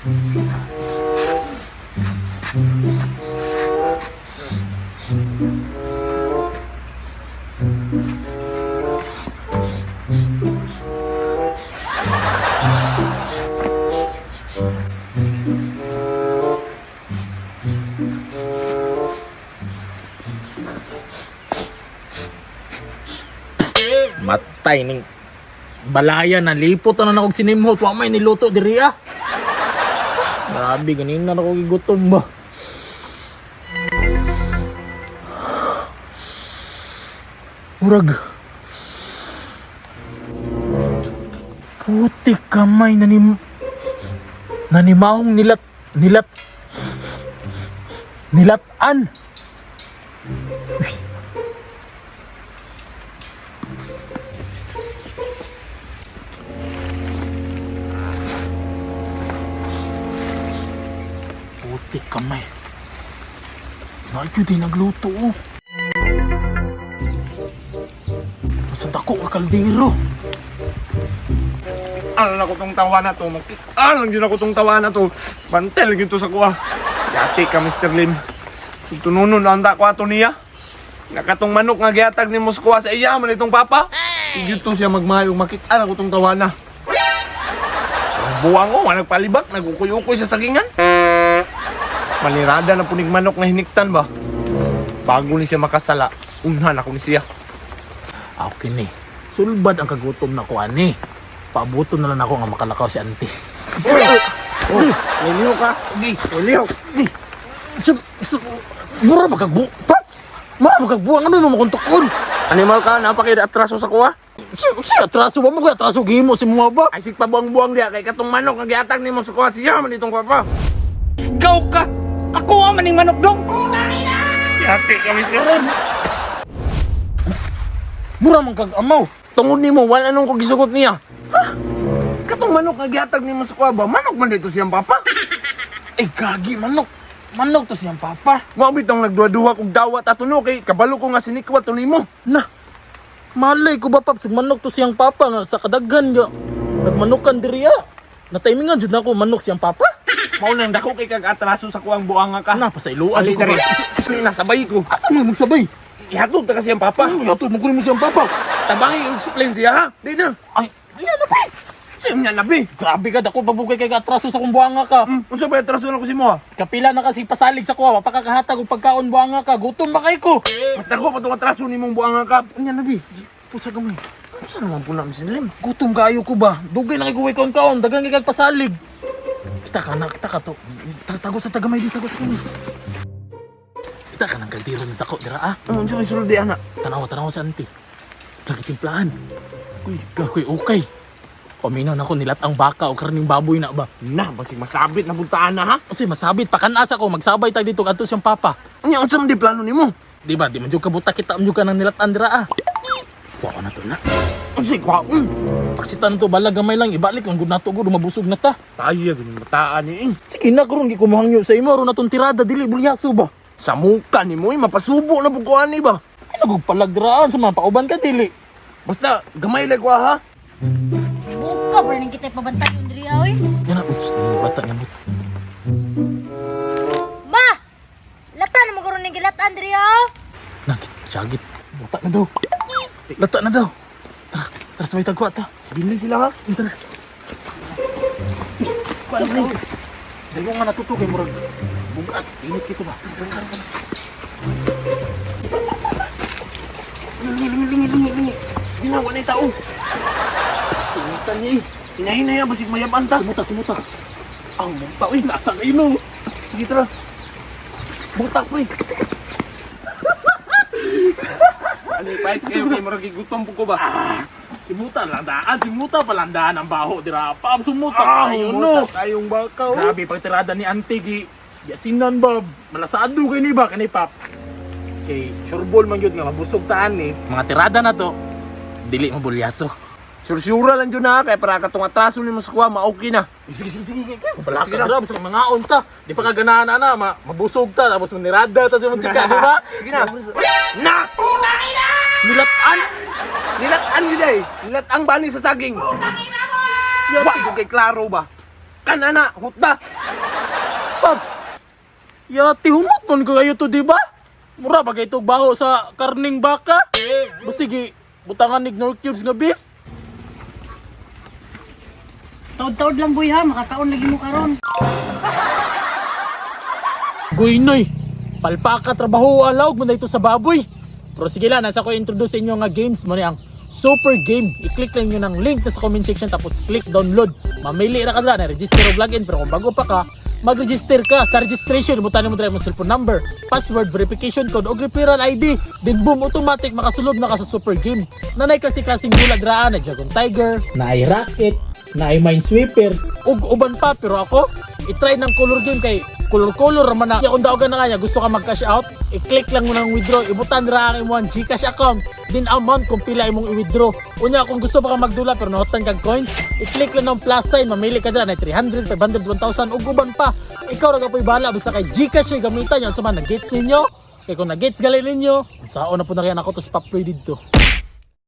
Matay ning balaya na lipot na akong sinimhot wa may niluto diri ah. Grabe ganina na ako gigutom ba. Murag putik kamay nanimahong nilatan. Putik kamay. Nagyo din nagluto oh. Basta dako ka kaldero. Ano na ko tong tawa na to? Lang din ako tong tawa na to. Bantel gito sa kuha. Yati ka, Mr. Lim. Tununon na anda ko ato niya. Nakatong manok nga gihatag ni Moskwa sa iya man itong papa. Gito siya magmayong makita na ko tong tawa na. Ang buwang ko, nagpalibak, nagukuy-ukuy sa sagingan. Malirada na punig manok na hiniktan ba? Bago ni siya makasala, unhan ako ni siya. Okay ni. Sulbad ang kagutom na ko ani. Paabuton na lang ako nga makalakaw si auntie. Liliho ka. Liliho. Mura magkagbu. Paps! Mura magkagbuang ano naman kung tukon? Animal ka, napakida atraso sa kuha. Si atraso ba mo? Atraso gimo si mga ba? Ay sig pabuang-buang dia kay katong manok nga gihatag ni Moskwa siya man itong papa. Gaw ka. Ako ang maning manok dong. Yati kami siya. Mura magkagamaw. Tungod nimo wala nung ko gisugot niya. Katong manok nga gihatag ni Moskwa ba? Manok man dito siyang papa. Ay gagi manok. Manok to siyang papa. Mao bitong nagduwa-duwa kog dawat ato no kay kabalo ko nga sinikwat to nimo. Na. Malay ko ba paps manok to siyang papa nga sa kadaghan nga. Nagmanukan diri ah. Na-timingan jud nako manok siyang papa. Mao nang dako kay kag atraso sa kuang buanga ka. Na pasailuan Ali ko ba? diri. Sige na sabay ko. Asa mo magsabay? Ihatod ta kasi ang papa. Yato mo kunin mo siyang papa. Tabangi og explain siya ha. Di na. Ay, ayan na pa. Sim niya nabi. Grabe ka, dako pabugay kay atraso sa kong buanga ka. Unsa ba atraso na ko si mo ha? Kapila na kasi pasalig sa kuwa, pakakahatag og pagkaon buanga ka. Gutom ba kay ko? Basta ko patong atraso nimong buanga ka. Anya nabi. Pusa gamay. Unsa naman po na Muslim? Gutom kayo ko ba? Dugay na kay kuway kaon-kaon, dagang kay pasalig. Kita ka to. Tago sa tagamay di, tago sa gamay. Kita ka nang kaldiro ni dako dira ah. Unsa may sulod di ana? Tanaw sa auntie. Lagi timplahan. Uy, gakoy okay. Paminaw na ko nilat ang baka o karning baboy na ba? Na, basig masabit na buntaan na ha? Kasi masabit pakanasa ko magsabay tag dito kadto siyang papa. Anya unsa man di plano nimo? Di ba? Di man jud kabuta kita am jud ka nang nilatan dira ah. Wa na to na. Unsay kwaon? Paksitan to bala gamay lang ibalik lang gud nato gud mabusog na ta. Tayo gani mataan ni. Sige na karon gi ko mahangyo sa imo ro natong tirada dili bulyaso ba. Sa muka nimo mapasubo na bukuan ni ba? Ay nagpalagraan sa mga pauban ka dili. Basta gamay lang ko ha. Buka ba rin kita pabantay yung diri oy? Yan na ups ni bata nga but. Ma! Lata na magkaroon ng gilatan diri oh. Nagit sagit. Bata na daw. Lata na daw. Tara sa may tagwa ta. Bili sila ha. Tara. Paano ni? Dayo nga natuto kay murag. Bugat, init kito ba? Tara. Lingi. Ginawa na yung tao. Tunitan niya eh. Hinahin na yan, basig mayaban ta. Simuta. Ang buta, uy, nasa kayo no. Sige, tara. Buta ko eh. Ano yung pahit kayo kay maragi gutom po ko ba? Simuta palandaan ang baho dira. Paam sumuta kayo no. Kayong bakaw. Grabe pagtirada ni Auntie gi. Yasinan ba? Malasado kay ni ba kani Paps? Kay sureball man gyud nga mabusog taan ni. Mga tirada na to. Dili mabulyaso. Sursura lang dyan na, kaya para katong atraso ni Moskwa, ma-okay na. Sige. Balaka na basta mangaon ta. Di pa kaganahan na mabusog ta tapos manirada ta sa mga chika, di ba? Sige na. Na! Nilatan! Nilatan yun eh! Nilatang bani sa saging! Wa, kay klaro ba? kan ana, hutda. Paps, yati humot man ko kayo to, di ba? Mura ba kayo baho sa karning baka? Sige, butangan ni Knorr Cubes nga beef. Taod-taod lang boy ha, makakaon lagi mo karon. Guynoy, palpaka trabaho alawg mo na ito sa baboy. Pero sige lang, nasa ko introduce sa inyo nga games mo ang Super Game. I-click lang nyo ng link na sa comment section tapos click download. Mamili na ka dra na register o login, pero kung bago pa ka, mag-register ka. Sa registration, butanin mo dra mo cellphone number, password, verification code, o referral ID. Then boom, automatic makasulod na ka sa Super Game. Nanay klase-klaseng gula draan na Dragon Tiger, na ay Rocket, na ay Minesweeper, ug uban pa. Pero ako, itry ng color game kay color man na. Kung daogan na kanya, gusto ka mag-cash out, i-click lang mo ng withdraw, ibutan ra ang imong GCash account, din amount kung pila imong i-withdraw. Unya, kung gusto pa ka magdula pero nahotan kag coins, i-click lang ng plus sign, mamili ka dira na 300, 500, 1,000 ug uban pa. Ikaw ra gapoy bahala basta kay GCash yung gamitan yan sa mga nag-gets ninyo. Kay kung nag-gets gali ninyo, saon na po na kaya ako to sa pa dito.